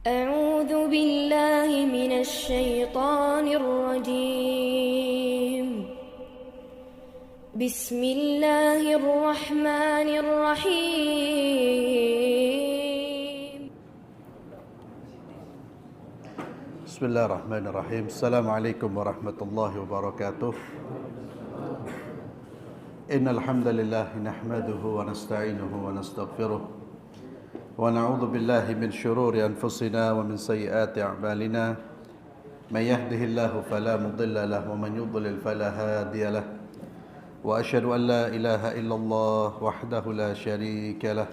أعوذ بالله من الشيطان الرجيم بسم الله الرحمن الرحيم بسم الله الرحمن الرحيم. السلام عليكم ورحمة الله وبركاته. إن الحمد لله نحمده ونستعينه ونستغفره ونعوذ بالله من شرور أنفسنا ومن سيئات أعمالنا. من يهده الله فلا مضل له ومن يضلل فلا هادي له. وأشهد أن لا إله إلا الله وحده لا شريك له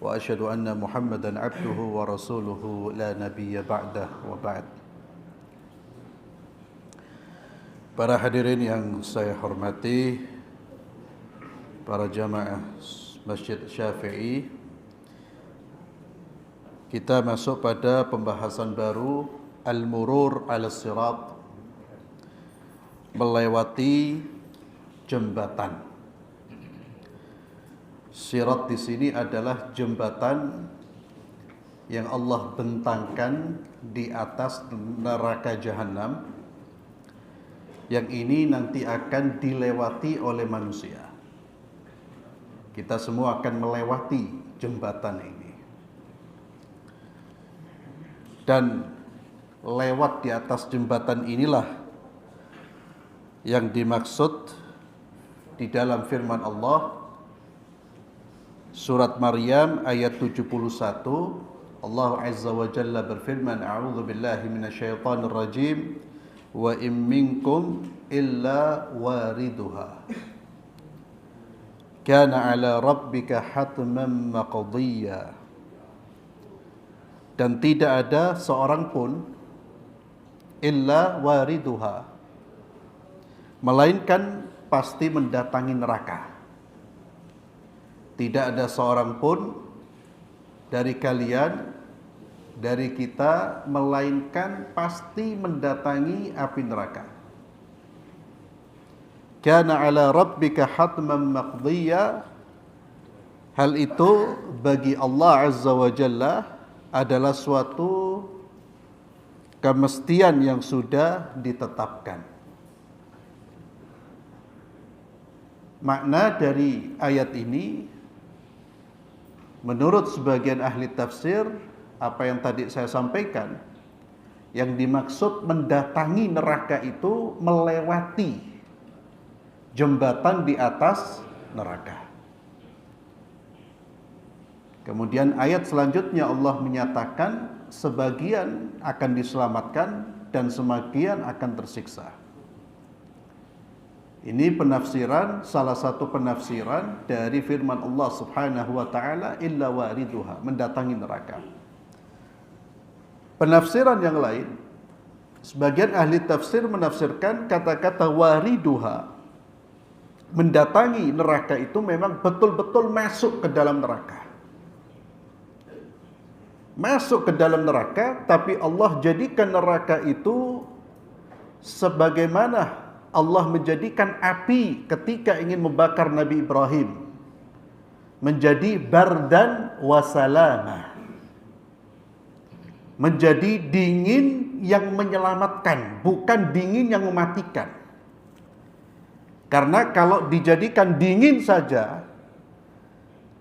وأشهد أن محمدا عبده ورسوله لا نبي بعده وبعد. Para hadirin yang saya hormati, para jamaah Masjid Syafi'i, kita masuk pada pembahasan baru Al-Murur al-Sirat, melewati jembatan. Sirat di sini adalah jembatan yang Allah bentangkan di atas neraka Jahanam, yang ini nanti akan dilewati oleh manusia. Kita semua akan melewati jembatan ini. Dan lewat di atas jembatan inilah yang dimaksud di dalam firman Allah surat Maryam ayat 71. Allah Azza wa Jalla berfirman, A'udzu billahi minasyaitonir rajim, wa in minkum illa wariduha kana ala rabbika hatman maqdiyya. Dan tidak ada seorang pun illa wariduha, melainkan pasti mendatangi neraka. Tidak ada seorang pun dari kalian, dari kita, melainkan pasti mendatangi api neraka. Kana ala rabbika hatman maqdiyya. Hal itu bagi Allah Azza wa Jalla adalah suatu kemestian yang sudah ditetapkan. Makna dari ayat ini menurut sebagian ahli tafsir, apa yang tadi saya sampaikan, yang dimaksud mendatangi neraka itu melewati jembatan di atas neraka. Kemudian ayat selanjutnya Allah menyatakan sebagian akan diselamatkan dan sebagian akan tersiksa. Ini penafsiran, salah satu penafsiran dari firman Allah Subhanahu wa taala, illa wariduha, mendatangi neraka. Penafsiran yang lain, sebagian ahli tafsir menafsirkan kata-kata wariduha, mendatangi neraka itu memang betul-betul masuk ke dalam neraka. Masuk ke dalam neraka, tapi Allah jadikan neraka itu sebagaimana Allah menjadikan api ketika ingin membakar Nabi Ibrahim, menjadi bardan wa salama, menjadi dingin yang menyelamatkan, bukan dingin yang mematikan. Karena kalau dijadikan dingin saja,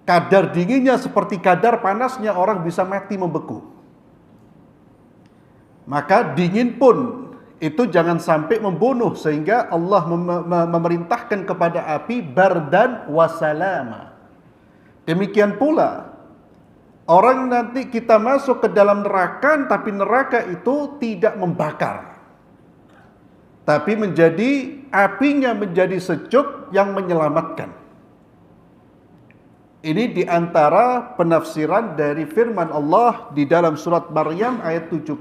kadar dinginnya seperti kadar panasnya, orang bisa mati membeku. Maka dingin pun itu jangan sampai membunuh, sehingga Allah memerintahkan kepada api bardan wa salama. Demikian pula orang nanti kita masuk ke dalam neraka, tapi neraka itu tidak membakar, tapi menjadi apinya menjadi sejuk yang menyelamatkan. Ini diantara penafsiran dari firman Allah di dalam surat Maryam ayat 71.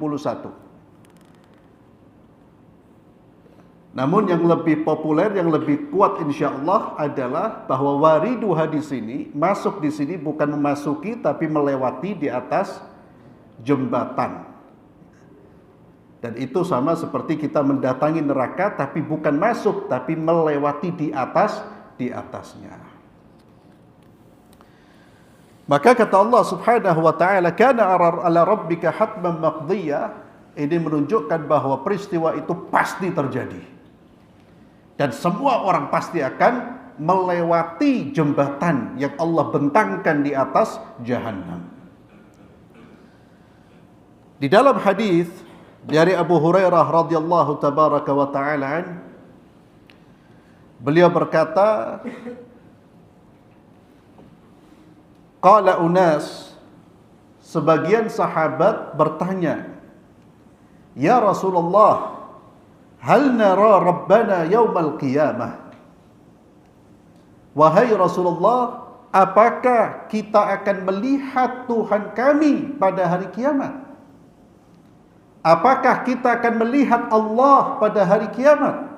Namun yang lebih populer, yang lebih kuat insya Allah adalah bahwa wariduha di sini, masuk di sini bukan memasuki tapi melewati di atas jembatan. Dan itu sama seperti kita mendatangi neraka tapi bukan masuk tapi melewati di atasnya. Maka kata Allah Subhanahu wa taala, kana ala rabbika hatman maqdiyah, ini menunjukkan bahwa peristiwa itu pasti terjadi. Dan semua orang pasti akan melewati jembatan yang Allah bentangkan di atas Jahannam. Di dalam hadis dari Abu Hurairah radhiyallahu tabaraka wa taala, beliau berkata, qala unas, sebagian sahabat bertanya, ya Rasulullah, hal nara rabbana yaumal qiyamah? Wahai Rasulullah, apakah kita akan melihat Tuhan kami pada hari kiamat? Apakah kita akan melihat Allah pada hari kiamat?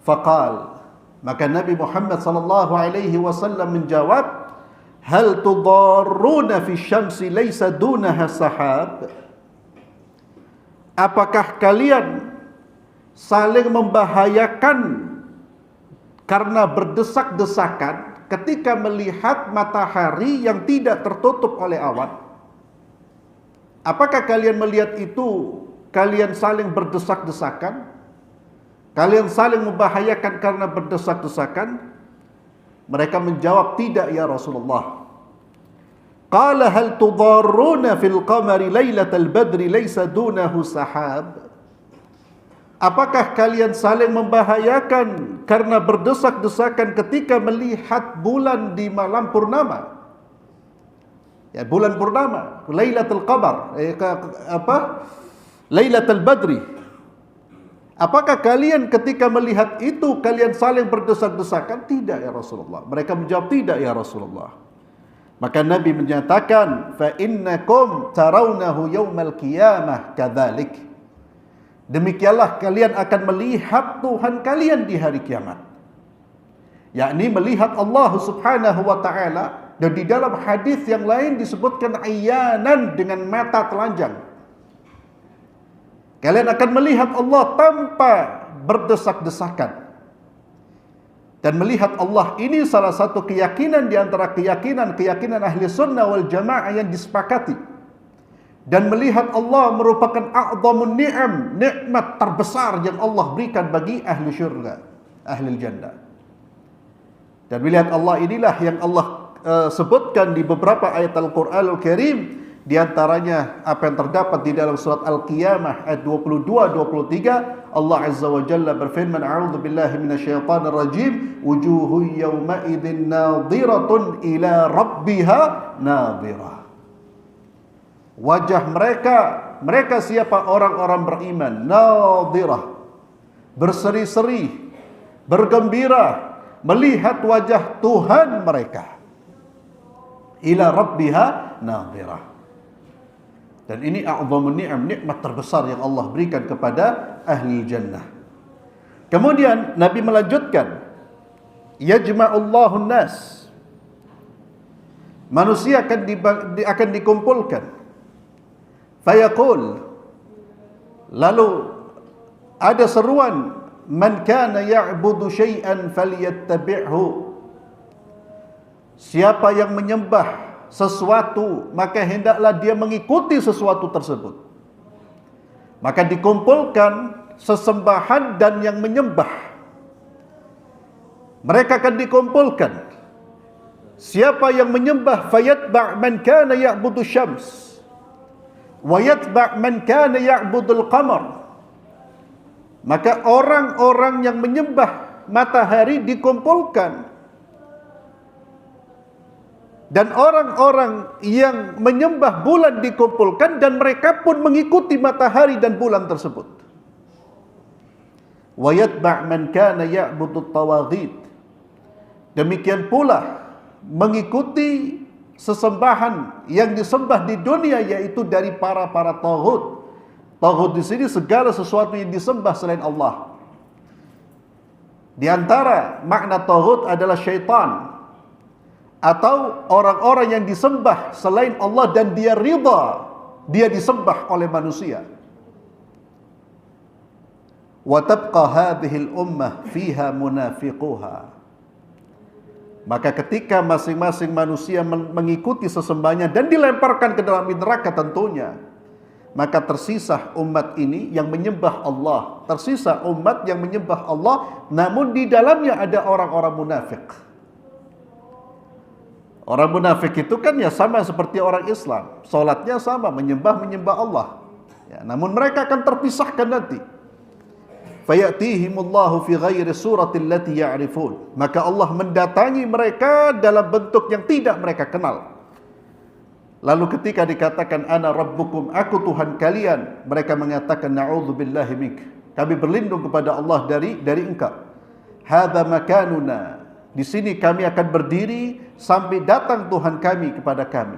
Faqal, maka Nabi Muhammad sallallahu alaihi wasallam menjawab, hal tudarruna fi syamsi laysa dunaha sahab? Apakah kalian saling membahayakan karena berdesak-desakan ketika melihat matahari yang tidak tertutup oleh awan? Apakah kalian melihat itu, kalian saling berdesak-desakan? Kalian saling membahayakan karena berdesak-desakan? Mereka menjawab, tidak ya Rasulullah. Qala hal tudarruna fil qamari lailatal badri laysa dunahu sahab? Apakah kalian saling membahayakan karena berdesak-desakan ketika melihat bulan di malam purnama? Ya, bulan purnama, Lailatul Qamar, Lailatul Badri. Apakah kalian ketika melihat itu kalian saling berdesak-desakan? Tidak ya Rasulullah. Mereka menjawab, tidak ya Rasulullah. Maka Nabi menyatakan, fa innakum tarawnahu yaumal qiyamah kadzalik. Demikianlah kalian akan melihat Tuhan kalian di hari kiamat, yakni melihat Allah Subhanahu wa taala. Dan di dalam hadis yang lain disebutkan ayanan, dengan mata telanjang. Kalian akan melihat Allah tanpa berdesak-desakan. Dan melihat Allah ini salah satu keyakinan di antara keyakinan ahli sunnah wal jamaah yang disepakati. Dan melihat Allah merupakan a'zamun ni'am, nikmat terbesar yang Allah berikan bagi ahli syurga, ahli jannah. Dan melihat Allah inilah yang Allah sebutkan di beberapa ayat Al-Qur'anul Karim, di antaranya apa yang terdapat di dalam surat Al-Qiyamah ayat 22-23, Allah Azza wa Jalla berfirman, a'udzu billahi minasyaitonir rajim, wujuhun yawma idzin nadhiratun ila rabbiha nadhirah. Wajah mereka siapa? Orang-orang beriman, nadhirah, berseri-seri, bergembira melihat wajah Tuhan mereka. Ila rabbiha nadhirah. Dan ini a'zamun ni'am, nikmat terbesar yang Allah berikan kepada ahli jannah. Kemudian Nabi melanjutkan, yajma'ullahu nas, manusia akan dikumpulkan. Fayaqul, lalu ada seruan, man kana ya'budu syai'an falyattabi'hu. Siapa yang menyembah sesuatu, maka hendaklah dia mengikuti sesuatu tersebut. Maka dikumpulkan sesembahan dan yang menyembah. Mereka akan dikumpulkan. Siapa yang menyembah, fayatba' man kana ya'budu syams, wa yatba' man kana ya'budul qamar. Maka orang-orang yang menyembah matahari dikumpulkan, dan orang-orang yang menyembah bulan dikumpulkan, dan mereka pun mengikuti matahari dan bulan tersebut. Wa yatba' man kana ya'budut tawaghit. Demikian pula mengikuti sesembahan yang disembah di dunia, yaitu dari para taghut. Taghut di sini segala sesuatu yang disembah selain Allah. Di antara makna taghut adalah syaitan, atau orang-orang yang disembah selain Allah dan dia ridha dia disembah oleh manusia. Wa tabqa hadhihi al-ummah fiha munafiquha. Maka ketika masing-masing manusia mengikuti sesembahannya dan dilemparkan ke dalam neraka tentunya, maka tersisa umat ini yang menyembah Allah. Tersisa umat yang menyembah Allah, namun di dalamnya ada orang-orang munafik. Orang munafik itu kan ya sama seperti orang Islam. Salatnya sama, menyembah Allah. Ya, namun mereka akan terpisahkan nanti. Fayatihimullahu fi ghairi suratil lati ya'rifun. Maka Allah mendatangi mereka dalam bentuk yang tidak mereka kenal. Lalu ketika dikatakan ana rabbukum, aku Tuhan kalian, mereka mengatakan na'udzubillahi mink. Kami berlindung kepada Allah dari engkau. Hadza makanuna. Di sini kami akan berdiri sampai datang Tuhan kami kepada kami.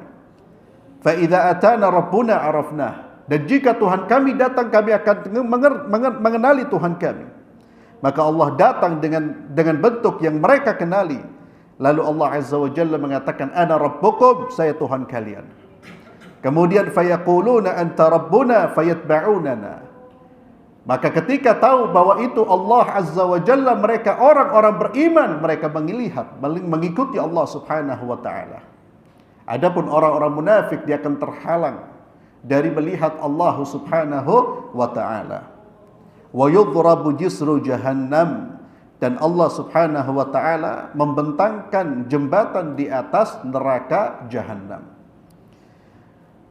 Fa idza atana rabbuna arafnah. Dan jika Tuhan kami datang, kami akan mengenali Tuhan kami. Maka Allah datang dengan bentuk yang mereka kenali. Lalu Allah Azza wa Jalla mengatakan, ana rabbukum, saya Tuhan kalian. Kemudian fayaquluna anta rabbuna fayatba'unana. Maka ketika tahu bahwa itu Allah Azza wa Jalla, mereka orang-orang beriman, mereka mengikuti Allah Subhanahu wa taala. Adapun orang-orang munafik, dia akan terhalang dari melihat Allah Subhanahu wa taala. Wa yudrabu jisru jahannam, dan Allah Subhanahu wa taala membentangkan jembatan di atas neraka jahannam.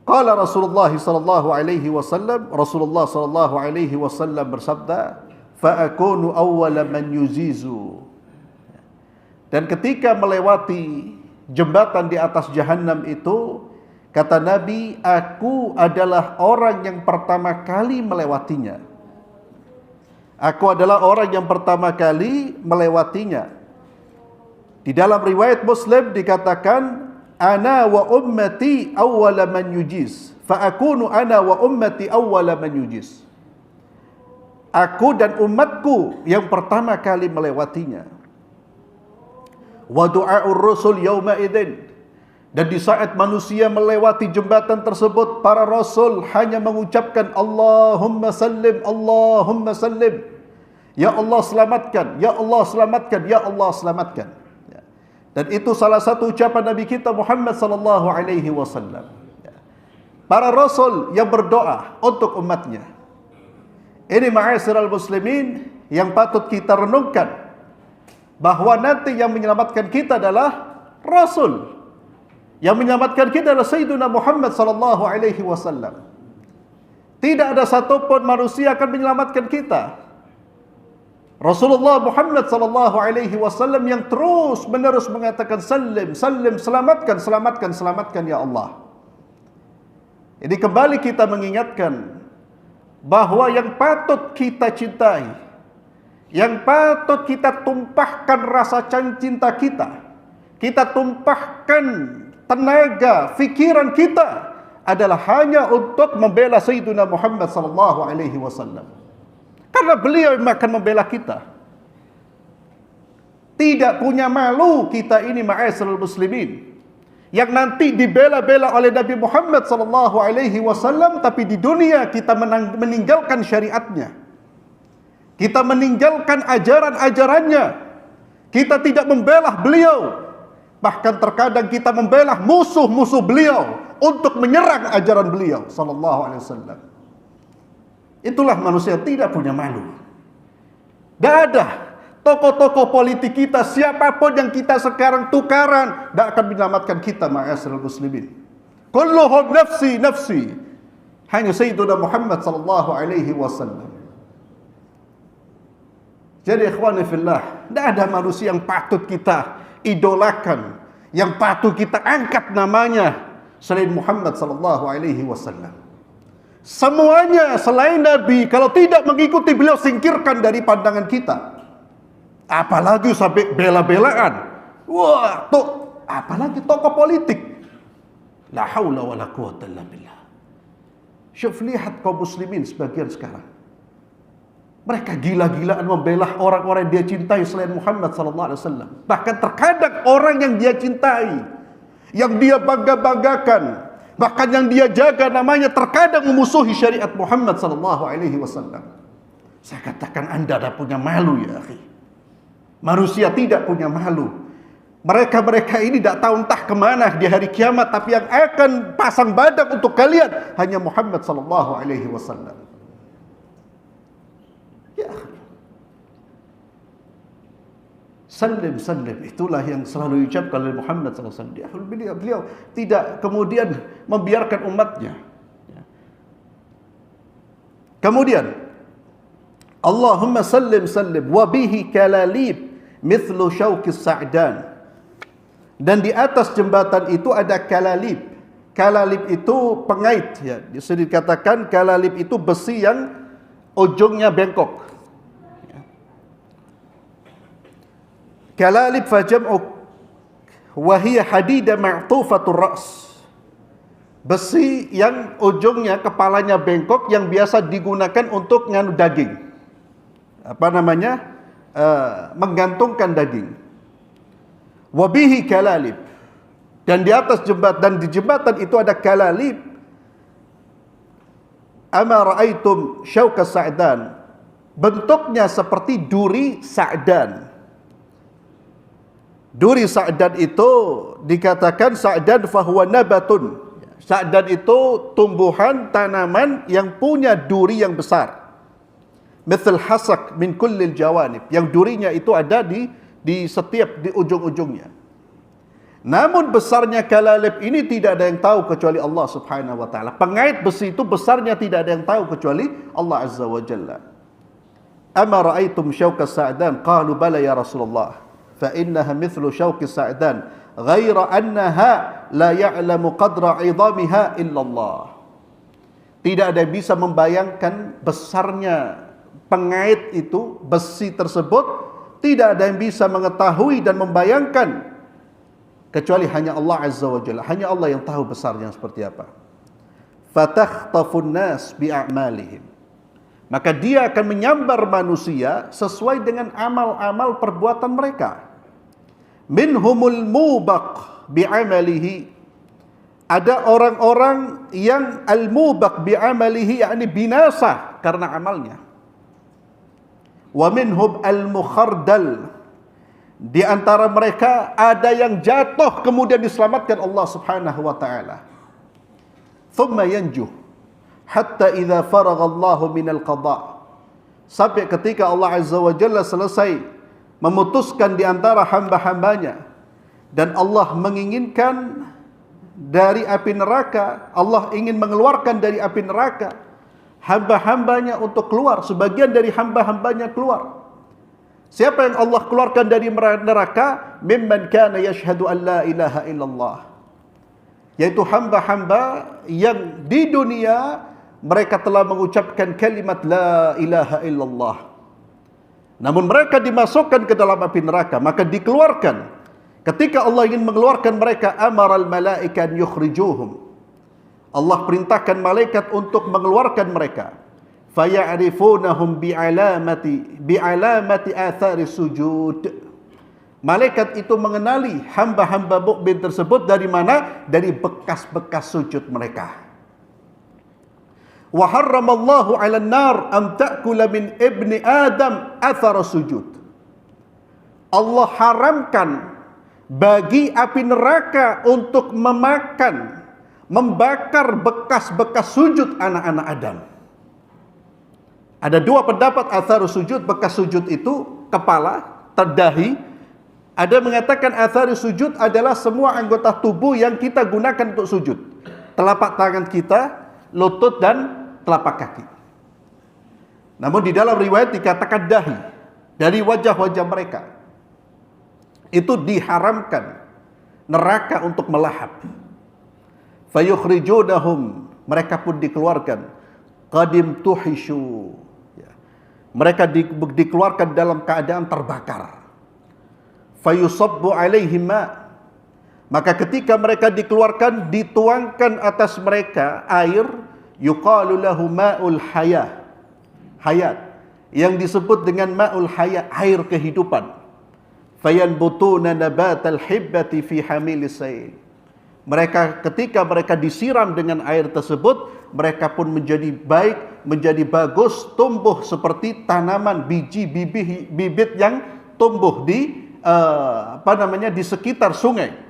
Qala Rasulullah sallallahu alaihi wasallam, Rasulullah sallallahu alaihi wasallam bersabda, fa akunu awwala man yuzizu. Dan ketika melewati jembatan di atas jahannam itu, kata Nabi, aku adalah orang yang pertama kali melewatinya. Aku adalah orang yang pertama kali melewatinya. Di dalam riwayat Muslim dikatakan, ana wa ummati awwala man yujiz. Fa akunu ana wa ummati awwala man yujiz. Aku dan umatku yang pertama kali melewatinya. Wa du'aur rusul yauma idzin. Dan di saat manusia melewati jembatan tersebut, para rasul hanya mengucapkan Allahumma sallim, Allahumma sallim. Ya Allah selamatkan, Ya Allah selamatkan, Ya Allah selamatkan. Dan itu salah satu ucapan Nabi kita Muhammad sallallahu alaihi wasallam. Para rasul yang berdoa untuk umatnya. Ini ma'asyiral muslimin yang patut kita renungkan, bahwa nanti yang menyelamatkan kita adalah rasul. Yang menyelamatkan kita adalah Sayyiduna Muhammad sallallahu alaihi wasallam. Tidak ada satupun manusia akan menyelamatkan kita. Rasulullah Muhammad sallallahu alaihi wasallam yang terus menerus mengatakan salim, salim, selamatkan, selamatkan, selamatkan ya Allah. Jadi kembali kita mengingatkan bahwa yang patut kita cintai, yang patut kita tumpahkan rasa cinta kita tumpahkan tenaga, fikiran kita adalah hanya untuk membela Sayyidina Muhammad sallallahu alaihi wasallam. Karena beliau yang akan membela kita. Tidak punya malu kita ini ma'asyiral muslimin, yang nanti dibela-bela oleh Nabi Muhammad sallallahu alaihi wasallam, tapi di dunia kita meninggalkan syariatnya. Kita meninggalkan ajaran-ajarannya. Kita tidak membela beliau. Bahkan terkadang kita membela musuh-musuh beliau untuk menyerang ajaran beliau sallallahu alaihi wasallam. Itulah manusia tidak punya malu. Tidak ada tokoh-tokoh politik kita, siapapun yang kita sekarang tukaran, tidak akan menyelamatkan kita ma'asyiral muslimin. Kulluhum nafsi nafsi. Hanya Sayyiduna Muhammad sallallahu alaihi wasallam. Jadi ikhwani fillah, tidak ada manusia yang patut kita idolakan, yang patut kita angkat namanya selain Muhammad sallallahu alaihi wasallam. Semuanya selain Nabi, kalau tidak mengikuti beliau, singkirkan dari pandangan kita. Apalagi sampai bela-belaan. Wah, apalagi tokoh politik. La haula wala quwwata illa billah. Syuf, lihat kaum muslimin sebagian sekarang. Mereka gila-gilaan membela orang-orang yang dia cintai selain Muhammad sallallahu alaihi wasallam. Bahkan terkadang orang yang dia cintai, yang dia bangga-banggakan, bahkan yang dia jaga namanya, terkadang memusuhi syariat Muhammad sallallahu alaihi wasallam. Saya katakan, Anda tidak punya malu ya akhi. Manusia tidak punya malu. Mereka-mereka ini tidak tahu entah kemana di hari kiamat, tapi yang akan pasang badan untuk kalian hanya Muhammad sallallahu alaihi wasallam. Ya, salim, itulah yang selalu diucapkan oleh Muhammad sallallahu alaihi wasallam. Beliau tidak kemudian membiarkan umatnya. Kemudian Allahumma sallim wa bihi kalalib mithlu syauqis sa'dan. Dan di atas jembatan itu ada kalalib. Kalalib itu pengait, ya. Bisa dikatakan kalalib itu besi yang ujungnya bengkok. Kalalib fajam'u wa hiya hadida ma'tufatur ra's. Besi yang ujungnya, kepalanya bengkok, yang biasa digunakan untuk nganu daging. Menggantungkan daging. Wabihi kalalib. Dan di atas jembatan, di jembatan itu ada kalalib. Ama ra'aitum syauka sa'dan. Bentuknya seperti duri sa'dan. Duri sa'dan itu dikatakan sa'dan fahuwa nabatun. Sa'dan itu tumbuhan, tanaman yang punya duri yang besar. Mithal hasak min kullil jawanib. Yang durinya itu ada di setiap di ujung-ujungnya. Namun besarnya kalalib ini tidak ada yang tahu kecuali Allah Subhanahu wa taala. Pengait besi itu besarnya tidak ada yang tahu kecuali Allah Azza wa Jalla. Ama ra'aitum syauka sa'dan? Qalu bala ya Rasulullah. Fa innaha mithlu syauki sa'dan. Ghaira annaha la ya'lamu qadra 'idhamiha illallah. Tidak ada yang bisa membayangkan besarnya pengait itu, besi tersebut, tidak ada yang bisa mengetahui dan membayangkan kecuali hanya Allah Azza wa Jalla. Hanya Allah yang tahu besarnya seperti apa. Fatakhthafun nas bi'a'malihim. Maka dia akan menyambar manusia sesuai dengan amal-amal perbuatan mereka. Minhumul mubaq bi'amalihi. Ada orang-orang yang al-mubaq bi'amalihi, yakni binasa karena amalnya. Wa minhum al-mukhardal. Di antara mereka ada yang jatuh kemudian diselamatkan Allah Subhanahu wa taala. Thumma yanjuh hatta idza faragha Allah minal qada. Sampai ketika Allah Azza wa Jalla selesai memutuskan di antara hamba-hambanya dan Allah menginginkan dari api neraka, Allah ingin mengeluarkan dari api neraka hamba-hambanya untuk keluar, sebagian dari hamba-hambanya keluar. Siapa yang Allah keluarkan dari neraka? Mimman kana yashhadu an la ilaha illallah. Yaitu hamba-hamba yang di dunia mereka telah mengucapkan kalimat la ilaha illallah. Namun mereka dimasukkan ke dalam api neraka, maka dikeluarkan. Ketika Allah ingin mengeluarkan mereka, amaral malaika an yukhrijuhum. Allah perintahkan malaikat untuk mengeluarkan mereka. Faya'rifunahum bi'alamati athari sujud. Malaikat itu mengenali hamba-hamba mukmin tersebut dari mana? Dari bekas-bekas sujud mereka. Wa harramallahu 'alan nar an ta'kula min ibni Adam athara sujud. Allah haramkan bagi api neraka untuk membakar bekas-bekas sujud anak-anak Adam. Ada dua pendapat athar sujud. Bekas sujud itu kepala, dahi. Ada mengatakan athar sujud adalah semua anggota tubuh yang kita gunakan untuk sujud. Telapak tangan kita, lutut dan telapak kaki. Namun di dalam riwayat dikatakan dahi. Dari wajah-wajah mereka itu diharamkan neraka untuk melahap. Fayukhrijunahum, mereka pun dikeluarkan. Qadim tuhishu, mereka dikeluarkan dalam keadaan terbakar. Fayusabbu alaihim ma, maka ketika mereka dikeluarkan dituangkan atas mereka air. Yuqalu lahu ma'ul hayat, yang disebut dengan ma'ul hayat, air kehidupan. Fayanbutuna nabatal hibbati fi hamilis sayl. Mereka ketika mereka disiram dengan air tersebut, mereka pun menjadi baik, menjadi bagus, tumbuh seperti tanaman biji bibit yang tumbuh di di sekitar sungai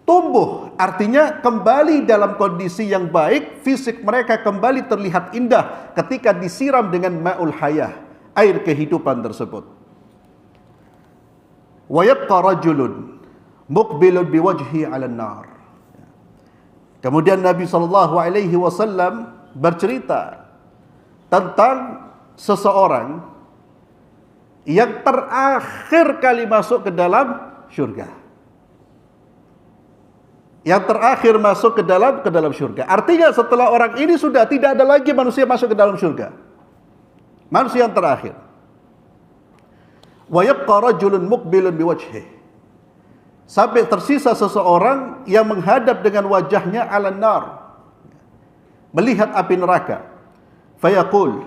tumbuh, artinya kembali dalam kondisi yang baik, fisik mereka kembali terlihat indah ketika disiram dengan ma'ul hayah, air kehidupan tersebut. Wa yabqa rajulun muqbilun biwajhi 'alan nar. Kemudian Nabi SAW bercerita tentang seseorang yang terakhir kali masuk ke dalam syurga. Yang terakhir masuk ke dalam syurga. Artinya setelah orang ini sudah tidak ada lagi manusia masuk ke dalam syurga. Manusia yang terakhir. Wa yabqa rajulun muqbilun biwajhihi. Sampai tersisa seseorang yang menghadap dengan wajahnya 'alan nar, melihat api neraka. Fayaqul,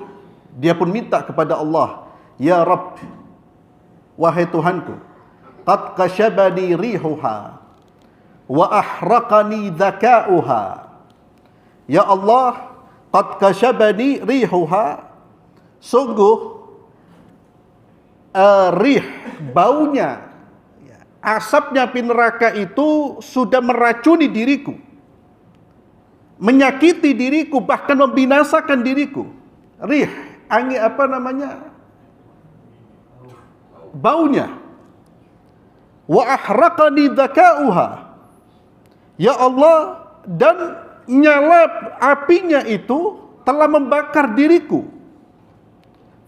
dia pun minta kepada Allah, ya Rabb, wahai Tuhanku, qad kashabani rihuha wa ahraqani dzaka'uha. Ya Allah, qad kashabani rihuha, sungguh rih, baunya, asapnya api neraka itu sudah meracuni diriku, menyakiti diriku, bahkan membinasakan diriku. Rih, angin baunya. Wa ahraqani dzaka'uha. Ya Allah, dan nyala apinya itu telah membakar diriku.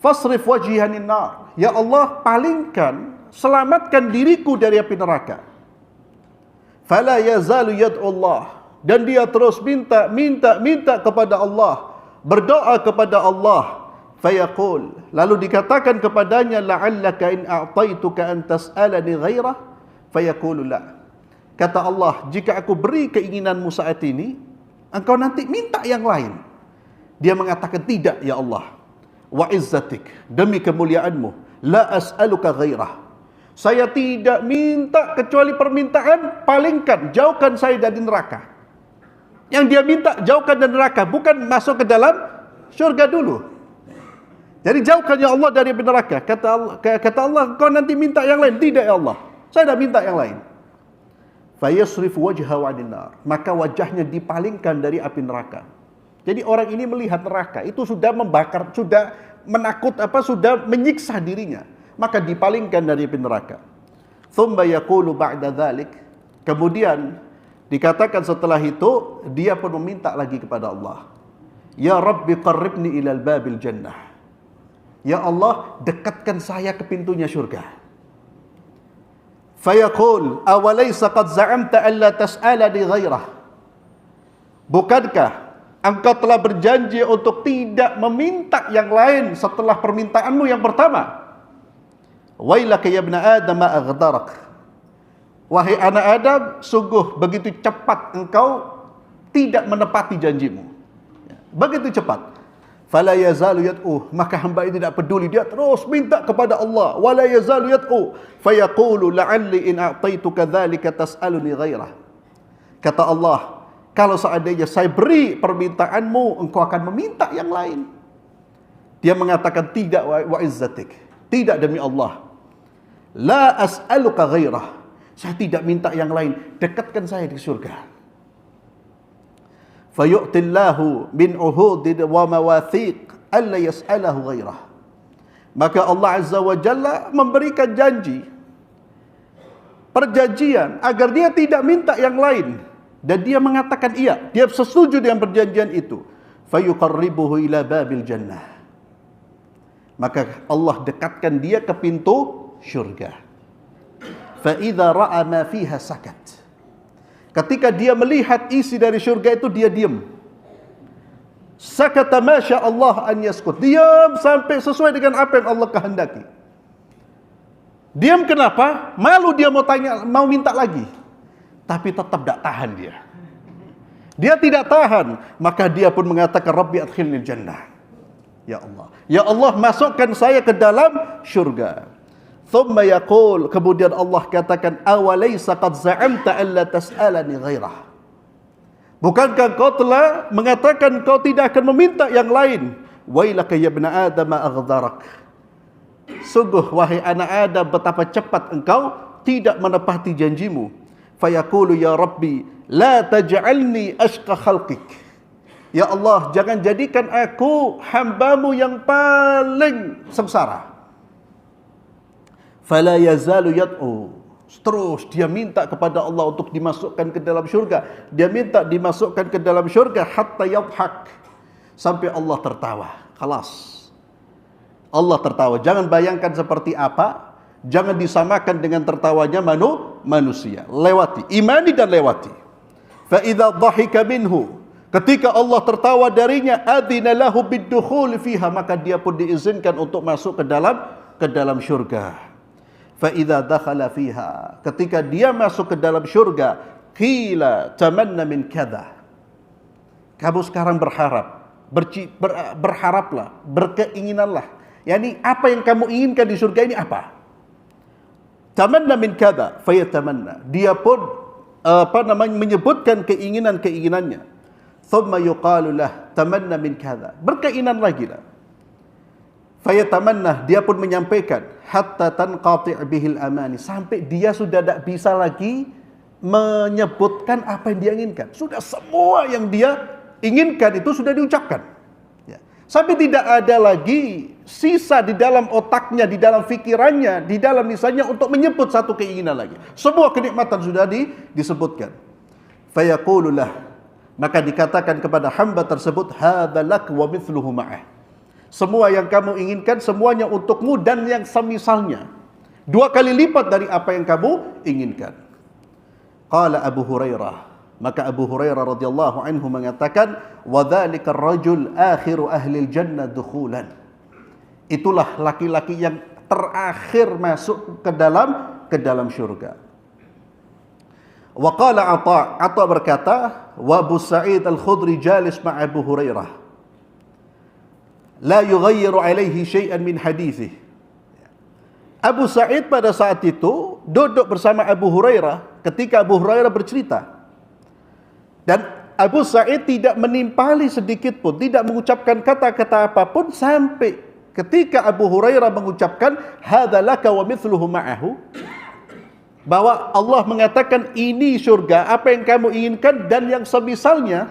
Fasrif wajhihanin nar. Ya Allah, palingkan, selamatkan diriku dari api neraka. Fala yazalu yad'u Allah, dan dia terus minta kepada Allah, berdoa kepada Allah. Fayaqul, lalu dikatakan kepadanya, la'allaka in a'taituka an tas'alani ghairah. Fayaqulu la. Kata Allah, jika aku beri keinginanmu saat ini, engkau nanti minta yang lain. Dia mengatakan, tidak ya Allah, wa izzatik, demi kemuliaanmu, la as'aluka ghairah, saya tidak minta kecuali permintaan, palingkan, jauhkan saya dari neraka. Yang dia minta, jauhkan dari neraka, bukan masuk ke dalam syurga dulu. Jadi jauhkan ya Allah dari neraka. Kata Allah, kau nanti minta yang lain. Tidak ya Allah, saya dah minta yang lain. Fayasrifu wajhahu 'anil nar, maka wajahnya dipalingkan dari api neraka. Jadi orang ini melihat neraka itu sudah membakar, sudah sudah menyiksa dirinya, maka dipalingkan dari api neraka. Thumma yaqulu ba'da dzalik, kemudian dikatakan setelah itu dia pun meminta lagi kepada Allah, ya Rabbi qarribni ilal babil jannah. Ya Allah, dekatkan saya ke pintunya syurga. Fayaqul awalaysa qad za'amta alla tas'alani ghairah. Bukankah engkau telah berjanji untuk tidak meminta yang lain setelah permintaanmu yang pertama? Wailaka ya ibna Adam aghdarak. Wahai anak Adam, sungguh begitu cepat engkau tidak menepati janjimu. Begitu cepat. Fala yazalu yad'u, maka hamba ini tidak peduli, dia terus minta kepada Allah. Wala yazalu yad'u, fayaqulu la'alli in a'taituka dzalika tas'aluni ghairah. Kata Allah, kalau seandainya saya beri permintaanmu, engkau akan meminta yang lain. Dia mengatakan, tidak wa izzatik, tidak demi Allah. La as'aluka ghairah, saya tidak minta yang lain, dekatkan saya di surga. Fayu'tillahu min uhudid wa mawathiq alla yas'alahu ghairah. Maka Allah Azza wa Jalla memberikan janji, perjanjian, agar dia tidak minta yang lain. Dan dia mengatakan iya, dia setuju dengan perjanjian itu. Fayuqarribuhu ila babil jannah. Maka Allah dekatkan dia ke pintu syurga. Fa idza ra'a ma fiha sakat. Ketika dia melihat isi dari syurga itu, dia diam. Sakata masya Allah an yaskut. Diam sampai sesuai dengan apa yang Allah kehendaki. Diam kenapa? Malu dia mau minta lagi. Tapi tetap tak tahan dia. Dia tidak tahan. Maka dia pun mengatakan, Rabbi adkhilnil jannah. Ya Allah, ya Allah, masukkan saya ke dalam syurga. Thumma yaqul, kemudian Allah katakan, awalaysa qad za'amta alla tas'alani ghairah. Bukankah kau telah mengatakan kau tidak akan meminta yang lain? Wailaka ya ibna Adam aghdarak. sungguh wahai anak Adam, betapa cepat engkau tidak menepati janjimu. Fayaqulu ya Rabbi, la taj'alni ashqa khalqik. Ya Allah, jangan jadikan aku hambamu yang paling sengsara. Fala yazalu yad'u. Terus dia minta kepada Allah untuk dimasukkan ke dalam syurga. Dia minta dimasukkan ke dalam syurga hatta yadhak, sampai Allah tertawa. Khalas, Allah tertawa. Jangan bayangkan seperti apa, jangan disamakan dengan tertawanya manusia. Lewati, imani dan lewati. Fa idza dhahika minhu, ketika Allah tertawa darinya, adzina lahu bid-dukhul fiha, maka dia pun diizinkan untuk masuk ke dalam syurga. Fa idza dakhala fiha, ketika dia masuk ke dalam syurga, qila tamanna min kadza. Kamu sekarang berharaplah, berkeinginanlah. Yani apa yang kamu inginkan di surga ini apa? Tamanna min kadza, fayatamanna. Dia pun menyebutkan keinginannya. Thumma yuqalu lah tamanna min kadza. Berkeinginan lagi lah. Fayatamanna, dia pun menyampaikan hatta tanqati' bihil amani, sampai dia sudah tidak bisa lagi menyebutkan apa yang dia inginkan. Sudah semua yang dia inginkan itu sudah diucapkan. Ya. Sampai tidak ada lagi sisa di dalam otaknya, di dalam fikirannya, di dalam lisannya untuk menyebut satu keinginan lagi. Semua kenikmatan sudah disebutkan. Fayaqulu lah, maka dikatakan kepada hamba tersebut, hadza lak wa mithluhu ma'ah. Semua yang kamu inginkan, semuanya untukmu dan yang semisalnya. 2 kali lipat dari apa yang kamu inginkan. Qala Abu Hurairah, maka Abu Hurairah radhiyallahu anhu mengatakan, wa dzalika ar-rajul akhiru ahli al-jannah dukhulan. Itulah laki-laki yang terakhir masuk ke dalam syurga. Wa qala Atha berkata, wa Abu Sa'id al-Khudri jalis ma' Abu Hurairah, la yughayyiru alaihi syai'an min hadithih. Abu Sa'id pada saat itu duduk bersama Abu Hurairah ketika Abu Hurairah bercerita. Dan Abu Sa'id tidak menimpali sedikit pun, tidak mengucapkan kata-kata apapun sampai ketika Abu Hurairah mengucapkan hadza laka wa mithluhu ma'ahu, bahwa Allah mengatakan ini surga, apa yang kamu inginkan dan yang semisalnya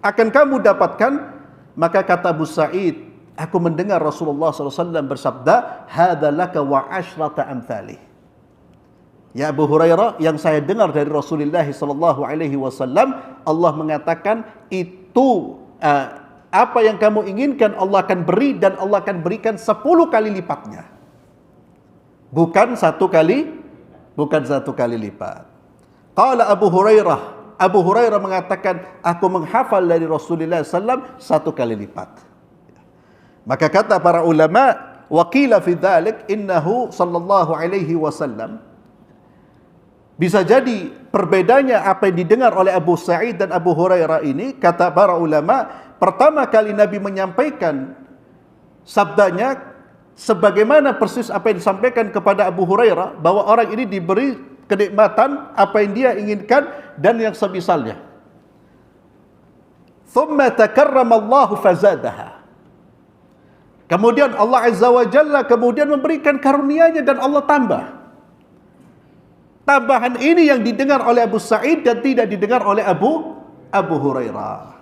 akan kamu dapatkan. Maka kata Abu Sa'id, aku mendengar Rasulullah SAW bersabda, hadza laka wa asyrata amthali. Ya Abu Hurairah, yang saya dengar dari Rasulullah SAW, Allah mengatakan itu apa yang kamu inginkan Allah akan beri, dan Allah akan berikan 10 kali lipatnya. Bukan satu kali lipat. Qala Abu Hurairah mengatakan, aku menghafal dari Rasulullah SAW 1 kali lipat. Maka kata para ulama, waqila fi dzalik innahu sallallahu alaihi wasallam, bisa jadi perbedaannya apa yang didengar oleh Abu Sa'id dan Abu Hurairah ini, kata para ulama, pertama kali Nabi menyampaikan sabdanya sebagaimana persis apa yang disampaikan kepada Abu Hurairah, bahwa orang ini diberi kenikmatan apa yang dia inginkan dan yang semisalnya. Thumma takarrama Allahu fazadaha. Kemudian Allah Azza wa Jalla kemudian memberikan karunia-Nya dan Allah tambah. Tambahan ini yang didengar oleh Abu Sa'id dan tidak didengar oleh Abu Hurairah.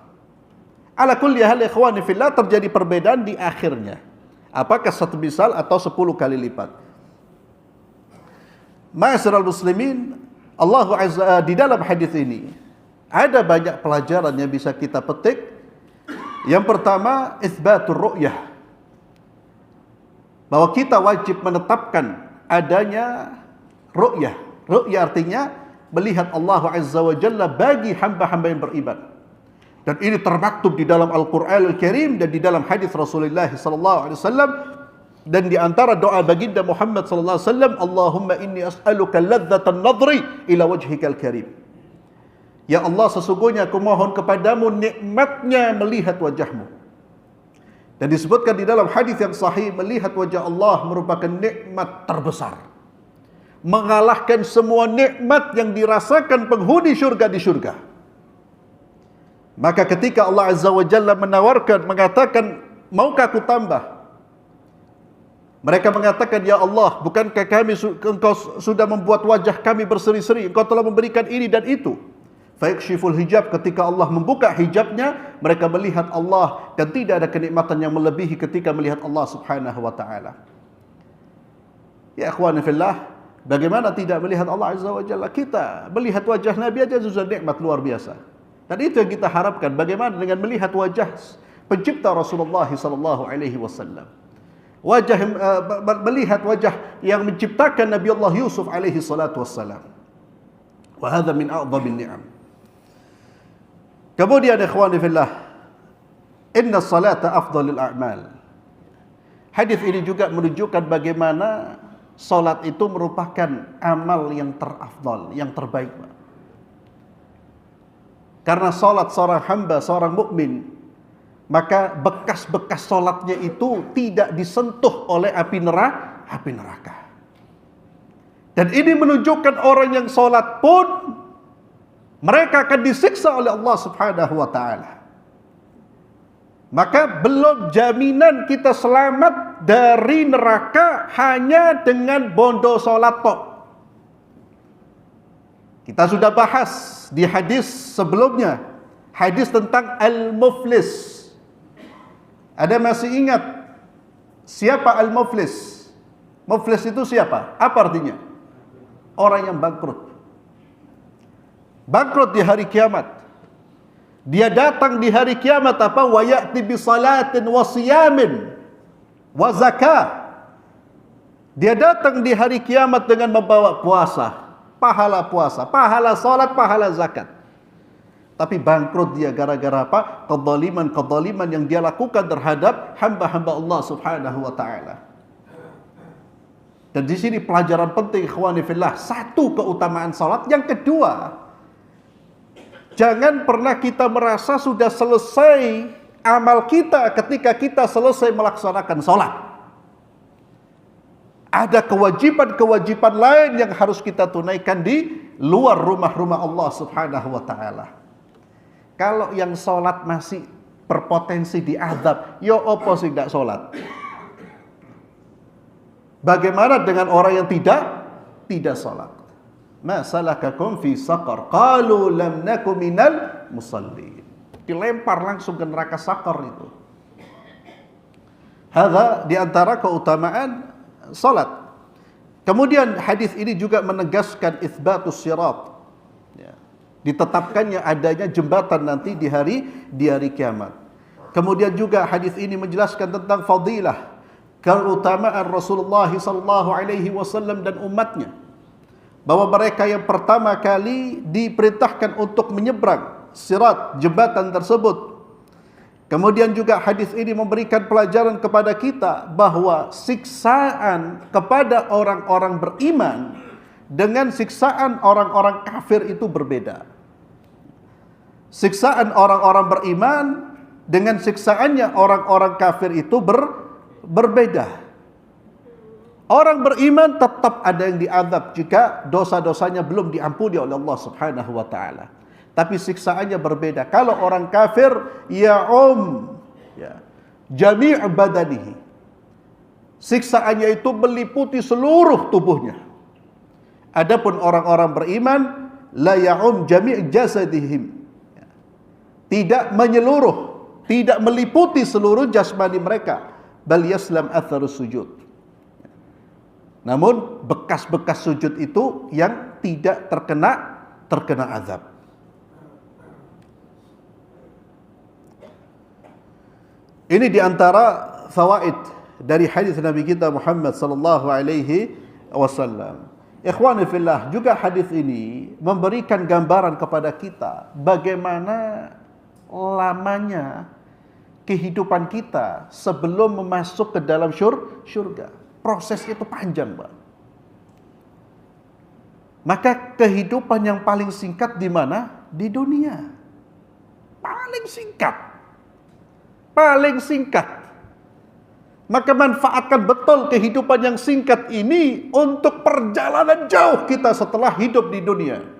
Ala kulli hal ikhwani fillah, terjadi perbedaan di akhirnya. Apakah 1 misal atau 10 kali lipat? Ma'asyiral muslimin, Allah Azza, di dalam hadis ini ada banyak pelajaran yang bisa kita petik. Yang pertama, itsbatur ru'yah, bahwa kita wajib menetapkan adanya ru'yah. Ru'yah artinya melihat Allah Azza wa Jalla bagi hamba-hamba yang beriman. Dan ini termaktub di dalam Al-Qur'an Al-Karim dan di dalam hadis Rasulullah sallallahu alaihi wasallam, dan di antara doa baginda Muhammad sallallahu alaihi wasallam, Allahumma inni as'aluka ladzatan nadri ila wajhikal karim. Ya Allah, sesungguhnya aku mohon kepadamu nikmatnya melihat wajahmu. Dan disebutkan di dalam hadis yang sahih, melihat wajah Allah merupakan nikmat terbesar, mengalahkan semua nikmat yang dirasakan penghuni syurga di syurga. Maka ketika Allah Azza wa Jalla menawarkan, mengatakan, maukah aku tambah Mereka mengatakan, ya Allah, bukankah engkau sudah membuat wajah kami berseri-seri, engkau telah memberikan ini dan itu. Fayakshiful hijab, ketika Allah membuka hijabnya, mereka melihat Allah, dan tidak ada kenikmatan yang melebihi ketika melihat Allah subhanahu wa ta'ala. Ya ikhwani fillah, bagaimana tidak melihat Allah azza wa jalla? Kita melihat wajah Nabi aja sudah nikmat luar biasa. Dan itu yang kita harapkan, bagaimana dengan melihat wajah pencipta Rasulullah sallallahu alaihi wasallam. Melihat wajah yang menciptakan Nabi Allah Yusuf alaihi salatu wassalam. Wa hadha min a'dhamin ni'am. Kemudian ikhwani fillah, inna salata afdalul a'mal. Hadis ini juga menunjukkan bagaimana salat itu merupakan amal yang terafdal, yang terbaik. Karena salat seorang hamba, seorang mukmin, maka bekas-bekas salatnya itu tidak disentuh oleh api neraka. Dan ini menunjukkan orang yang salat pun mereka akan disiksa oleh Allah subhanahu wa ta'ala. Maka belum jaminan kita selamat dari neraka hanya dengan bondo salat tok. Kita sudah bahas di hadis sebelumnya, hadis tentang al-muflis. Ada masih ingat siapa al-muflis? Muflis itu siapa? Apa artinya? Orang yang bangkrut. Bangkrut di hari kiamat. Dia datang di hari kiamat apa? Wa ya'ti bi salatin wa siyamin wa zakah. Dia datang di hari kiamat dengan membawa puasa, pahala salat, pahala zakat. Tapi bangkrut dia gara-gara apa? Kezaliman yang dia lakukan terhadap hamba-hamba Allah subhanahu wa ta'ala. Dan di sini pelajaran penting ikhwani fillah. Satu, keutamaan salat. Yang kedua, jangan pernah kita merasa sudah selesai amal kita ketika kita selesai melaksanakan salat. Ada kewajiban-kewajiban lain yang harus kita tunaikan di luar rumah-rumah Allah subhanahu wa ta'ala. Kalau yang sholat masih berpotensi diazab, ya apa sih tidak sholat? Bagaimana dengan orang yang tidak sholat? Ma salakakum fi saqar? Qalu lam naku minal musallin. Dilempar langsung ke neraka saqar itu. Hadza di antara keutamaan sholat. Kemudian hadis ini juga menegaskan itsbatus sirat. Ditetapkannya adanya jembatan nanti di hari kiamat. Kemudian juga hadis ini menjelaskan tentang fadilah, keutamaan Rasulullah sallallahu alaihi wasallam dan umatnya, bahwa mereka yang pertama kali diperintahkan untuk menyeberang sirat, jembatan tersebut. Kemudian juga hadis ini memberikan pelajaran kepada kita bahwa siksaan kepada orang-orang beriman dengan siksaan orang-orang kafir itu berbeda. Siksaan orang-orang beriman dengan siksaannya orang-orang kafir itu berbeda. Orang beriman tetap ada yang diazab jika dosa-dosanya belum diampuni oleh Allah subhanahu wa ta'ala. Tapi siksaannya berbeda. Kalau orang kafir, jami' badanihi. Siksaannya itu meliputi seluruh tubuhnya. Adapun orang-orang beriman, la ya'um jami' jasadihim. Tidak menyeluruh, tidak meliputi seluruh jasmani mereka. Bal yaslam atharus sujud. Namun bekas-bekas sujud itu yang tidak terkena azab. Ini diantara fawaid dari hadis Nabi kita Muhammad sallallahu alaihi wasallam. Ikhwani fillah, juga hadis ini memberikan gambaran kepada kita bagaimana lamanya kehidupan kita sebelum masuk ke dalam syurga. Proses itu panjang, Pak. Maka kehidupan yang paling singkat di mana? Di dunia. Paling singkat. Maka manfaatkan betul kehidupan yang singkat ini untuk perjalanan jauh kita setelah hidup di dunia.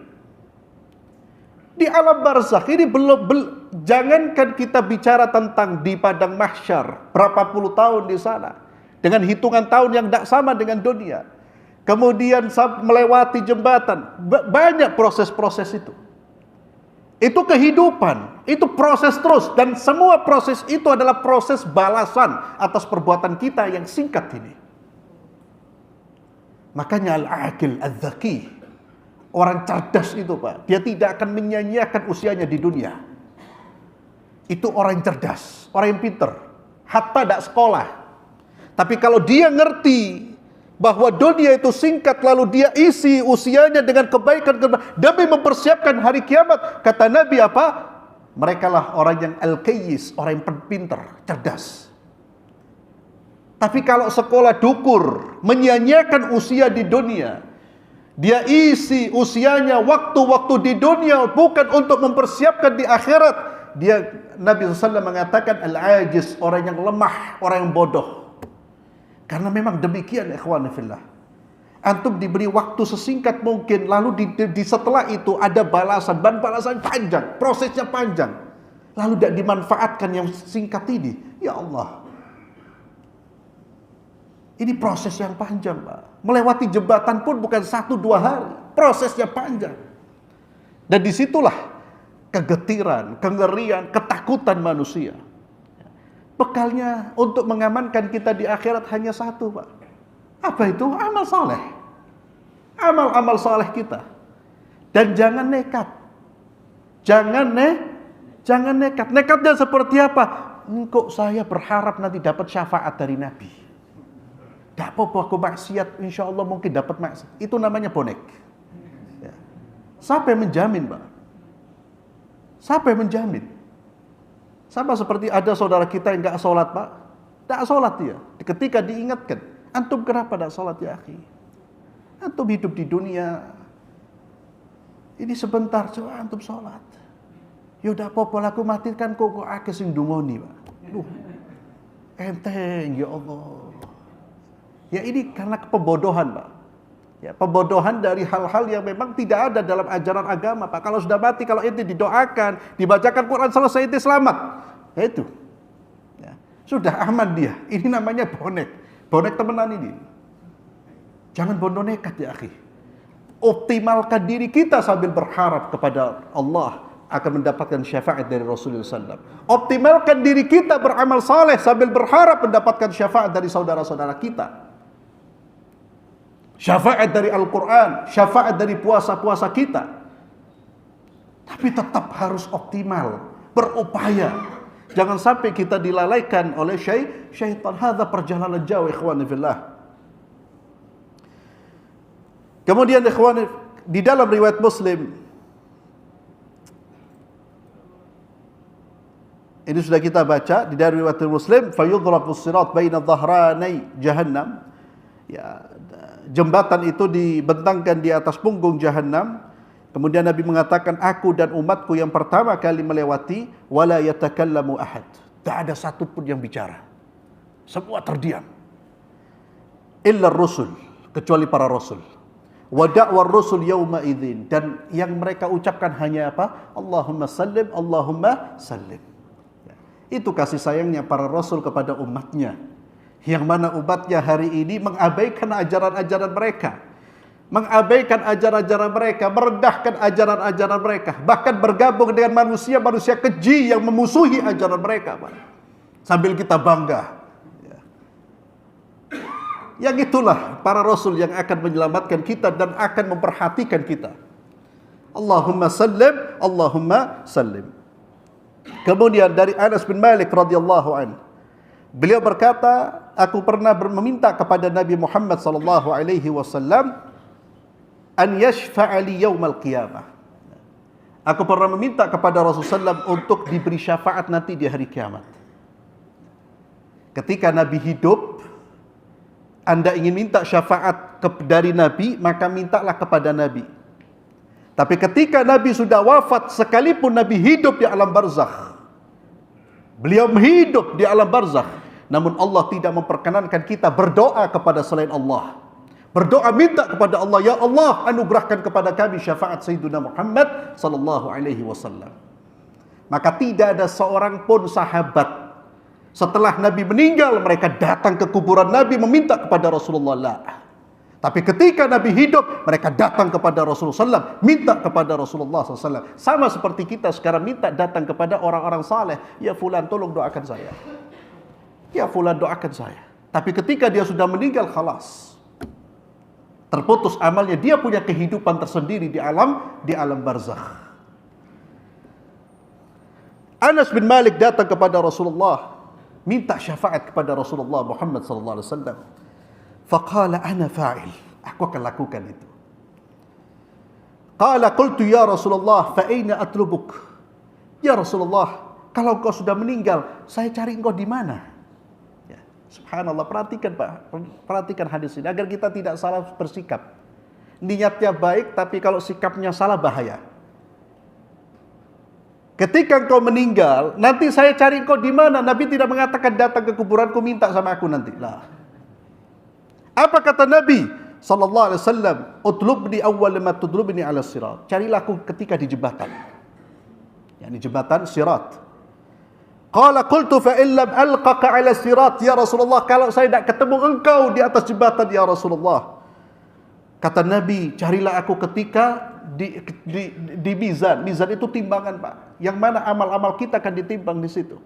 Di alam barzakh ini jangankan kita bicara tentang di padang mahsyar berapa puluh tahun di sana. dengan hitungan tahun yang tidak sama dengan dunia. Kemudian melewati jembatan, banyak proses-proses itu. Itu kehidupan, itu proses terus, dan semua proses itu adalah proses balasan atas perbuatan kita yang singkat ini. Makanya al-aqil az-zaki, orang cerdas itu Pak, dia tidak akan menyia-nyiakan usianya di dunia. Itu orang yang cerdas, orang yang pinter, hatta tidak sekolah. Tapi kalau dia ngerti bahwa dunia itu singkat, lalu dia isi usianya dengan kebaikan demi mempersiapkan hari kiamat. Kata Nabi apa? Mereka lah orang yang al-kayyis, orang yang pintar, cerdas. Tapi kalau sekolah dukur, menyia-nyiakan usia di dunia, dia isi usianya waktu-waktu di dunia bukan untuk mempersiapkan di akhirat. Nabi SAW mengatakan al-ajiz, orang yang lemah, orang yang bodoh. Karena memang demikian ikhwani fillah. Antum diberi waktu sesingkat mungkin, lalu di setelah itu ada balasan, dan balasan panjang, prosesnya panjang. Lalu tidak dimanfaatkan yang singkat ini. Ya Allah. Ini proses yang panjang Pak. Melewati jembatan pun bukan 1-2 hari. Prosesnya panjang. Dan disitulah kegetiran, kengerian, ketakutan manusia. Bekalnya untuk mengamankan kita di akhirat hanya satu Pak. Apa itu? Amal soleh. Amal-amal soleh kita. Dan jangan nekat. Jangan nekat. Nekatnya seperti apa? Kok saya berharap nanti dapat syafaat dari Nabi. Gak apa-apa aku maksiat, insya Allah mungkin dapat maksiat. Itu namanya bonek. Ya. Siapa yang menjamin Pak? Siapa yang menjamin? Sama seperti ada saudara kita yang gak sholat Pak. Gak sholat dia. Ketika diingatkan, antum kenapa gak sholat ya akhi? Antum hidup di dunia. Ini sebentar, coba antum sholat. Yaudah apa-apa aku matikan kok akeh sing dungoni Pak. Enteng ya Allah. Ya ini karena pembodohan Pak. Ya, pembodohan dari hal-hal yang memang tidak ada dalam ajaran agama Pak. Kalau sudah mati, kalau ente didoakan, dibacakan Quran selesai, ente selamat. Ya itu. Ya, sudah aman dia. Ini namanya bonek. Bonek temenan ini. Jangan bodoh nekat ya akhi. Optimalkan diri kita sambil berharap kepada Allah akan mendapatkan syafaat dari Rasulullah SAW. Optimalkan diri kita beramal saleh sambil berharap mendapatkan syafaat dari saudara-saudara kita. Syafaat dari Al-Quran, syafaat dari puasa-puasa kita. Tapi tetap harus optimal, berupaya. Jangan sampai kita dilalaikan oleh syaitan. Hadza perjalanan jauh ikhwani fillah. Kemudian ikhwani, di dalam riwayat Muslim, ini sudah kita baca di dalam riwayat Muslim, fayudrabu sirat baina dhahranai jahannam. Ya, jembatan itu dibentangkan di atas punggung Jahannam. Kemudian Nabi mengatakan, aku dan umatku yang pertama kali melewati, wala yatakallamu ahad. Tak ada satu pun yang bicara. Semua terdiam. Illa rusul, kecuali para rasul. Wa da'war rusul yawma idzin, dan yang mereka ucapkan hanya apa? Allahumma sallim, Allahumma sallim. Itu kasih sayangnya para rasul kepada umatnya. Yang mana umatnya hari ini mengabaikan ajaran-ajaran mereka. Mengabaikan ajaran-ajaran mereka, merendahkan ajaran-ajaran mereka. Bahkan bergabung dengan manusia-manusia keji yang memusuhi ajaran mereka. Pak. Sambil kita bangga. Ya. Yang itulah para rasul yang akan menyelamatkan kita dan akan memperhatikan kita. Allahumma sallim, Allahumma sallim. Kemudian dari Anas bin Malik radhiyallahu anhu, beliau berkata, aku pernah meminta kepada Nabi Muhammad sallallahu alaihi wasallam an yashfa'a li yaumal qiyamah. Aku pernah meminta kepada Rasulullah SAW untuk diberi syafaat nanti di hari kiamat. Ketika Nabi hidup, Anda ingin minta syafaat dari Nabi, maka mintalah kepada Nabi. Tapi ketika Nabi sudah wafat, sekalipun Nabi hidup di alam barzakh, beliau hidup di alam barzakh, namun Allah tidak memperkenankan kita berdoa kepada selain Allah. Berdoa minta kepada Allah, ya Allah, anugerahkan kepada kami syafaat Sayyidina Muhammad sallallahu alaihi wasallam. Maka tidak ada seorang pun sahabat Setelah Nabi meninggal, mereka datang ke kuburan Nabi meminta kepada Rasulullah. La. Tapi ketika Nabi hidup, mereka datang kepada Rasulullah SAW, minta kepada Rasulullah SAW. Sama seperti kita sekarang minta datang kepada orang-orang saleh. Ya fulan, tolong doakan saya. Ya fulan, doakan saya. Tapi ketika dia sudah meninggal, khalas. Terputus amalnya, dia punya kehidupan tersendiri di alam barzakh. Anas bin Malik datang kepada Rasulullah, minta syafaat kepada Rasulullah Muhammad sallallahu alaihi wasallam. Faqala ana fa'il, aku akan lakukan itu. Qala qultu ya Rasulullah fa aina atlubuk? Ya Rasulullah, kalau engkau sudah meninggal, saya cari engkau di mana? Ya, subhanallah, perhatikan Pak, perhatikan hadis ini agar kita tidak salah bersikap. Niatnya baik, tapi kalau sikapnya salah bahaya. Ketika engkau meninggal, nanti saya cari engkau di mana? Nabi tidak mengatakan datang ke kuburanku minta sama aku nanti. Lah. Apa kata Nabi sallallahu alaihi wasallam? Utlubni awwal ma tudlubni ala sirat. Carilah aku ketika di jembatan. Yani jembatan sirat. Qala qultu fa in lam alqaka ala sirat ya Rasulullah, kalau saya tidak ketemu engkau di atas jembatan ya Rasulullah. Kata Nabi, carilah aku ketika di mizan. Mizan itu timbangan, Pak. Yang mana amal-amal kita akan ditimbang di situ.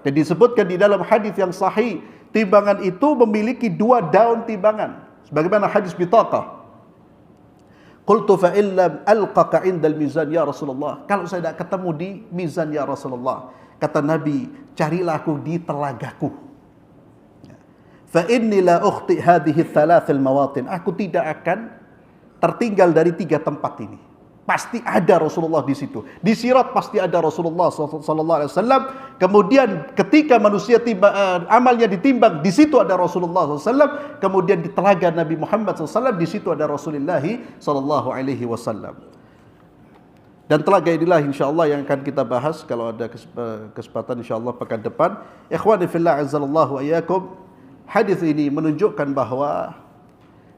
Dan disebutkan di dalam hadis yang sahih, timbangan itu memiliki 2 daun timbangan. Sebagaimana hadis Bitaqah. Qultu fa illam alqaka indal mizan ya Rasulullah. Kalau saya tidak ketemu di mizan ya Rasulullah. Kata Nabi, carilah aku di telagaku. Fa inni la ukhti hadhihi thalathil mawatin. Aku tidak akan tertinggal dari 3 tempat ini. Pasti ada Rasulullah di situ. Di Sirat pasti ada Rasulullah sallallahu alaihi wasallam. Kemudian ketika manusia amalnya ditimbang, di situ ada Rasulullah SAW. Kemudian di telaga Nabi Muhammad SAW, di situ ada Rasulullah sallallahu alaihi wasallam. Dan telaga inilah insyaallah yang akan kita bahas kalau ada kesempatan insyaallah pekan depan. Ikhwani fillah azzalallahu ayyakum. Hadis ini menunjukkan bahwa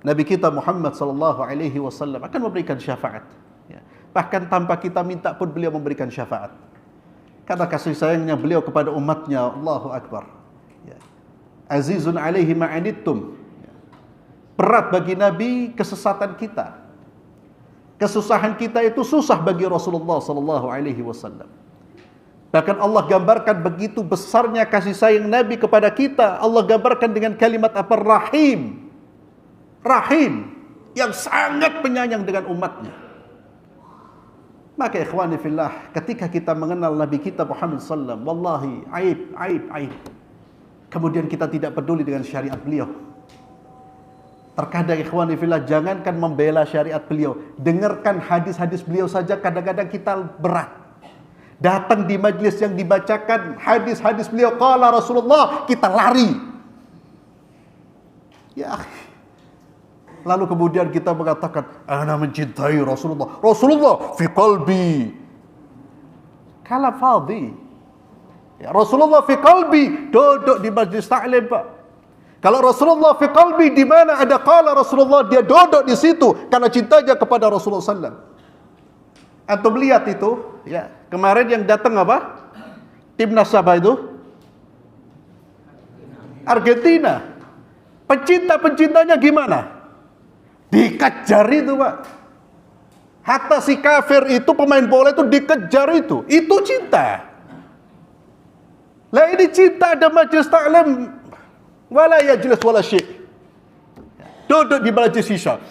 Nabi kita Muhammad sallallahu alaihi wasallam akan memberikan syafaat. Ya. Bahkan tanpa kita minta pun beliau memberikan syafaat. Karena kasih sayangnya beliau kepada umatnya, Allahu Akbar. Ya. Azizun alaihi ma'anittum. Ya. Berat bagi Nabi kesesatan kita. Kesusahan kita itu susah bagi Rasulullah sallallahu alaihi wasallam. Bahkan Allah gambarkan begitu besarnya kasih sayang Nabi kepada kita. Allah gambarkan dengan kalimat apa? Rahim. Rahim. Yang sangat penyayang dengan umatnya. Maka ikhwani fillah, ketika kita mengenal Nabi kita Muhammad sallallahu alaihi wasallam, wallahi aib. Kemudian kita tidak peduli dengan syariat beliau. Terkadang ikhwani fillah, jangankan membela syariat beliau, dengarkan hadis-hadis beliau saja kadang-kadang kita berat. Datang di majlis yang dibacakan hadis-hadis beliau, qala Rasulullah, kita lari. Ya, lalu kemudian kita mengatakan, ana mencintai Rasulullah. Rasulullah fi qalbi. Kalam fadhi. Ya, Rasulullah fi qalbi, duduk di majlis taklim, Pak. Kalau Rasulullah fi qalbi, di mana ada qala Rasulullah, dia duduk di situ karena cintanya kepada Rasulullah sallallahu. Antum lihat itu, ya. Kemarin yang datang apa? Timnas apa itu? Argentina. Pencinta-pencintanya gimana? Dikejar itu, Pak. Hatta si kafir itu, pemain bola itu dikejar itu. Itu cinta. Lah ini cinta ada majlis taklim wala yajlis wala syai'. Duduk di majlis shisha.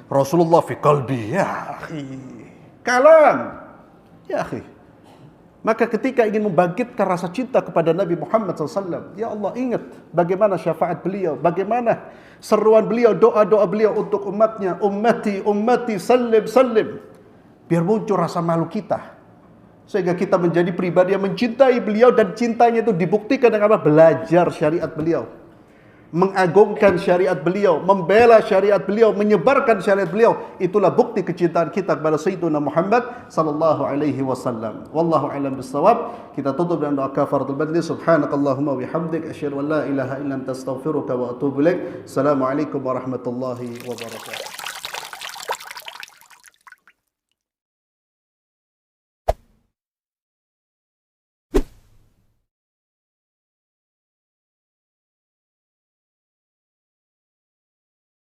Rasulullah fi qalbi, ya akhi. Kalam. Ya akhi. Maka ketika ingin membangkitkan rasa cinta kepada Nabi Muhammad SAW, ya Allah, ingat bagaimana syafaat beliau, bagaimana seruan beliau, doa-doa beliau untuk umatnya. Ummati, ummati, sallim, sallim. Biar muncul rasa malu kita. Sehingga kita menjadi pribadi yang mencintai beliau, dan cintanya itu dibuktikan dengan apa? Belajar syariat beliau. Mengagungkan syariat beliau, membela syariat beliau, menyebarkan syariat beliau. Itulah bukti kecintaan kita kepada Sayyidina Muhammad sallallahu alaihi wasallam. Wallahu a'lam bissawab. Kita tutup dengan doa kafaratul majlis. Subhanakallahumma wa bihamdik, asyhadu an la ilaha illa anta, astaghfiruka wa atubu ilaik. Assalamualaikum warahmatullahi wabarakatuh.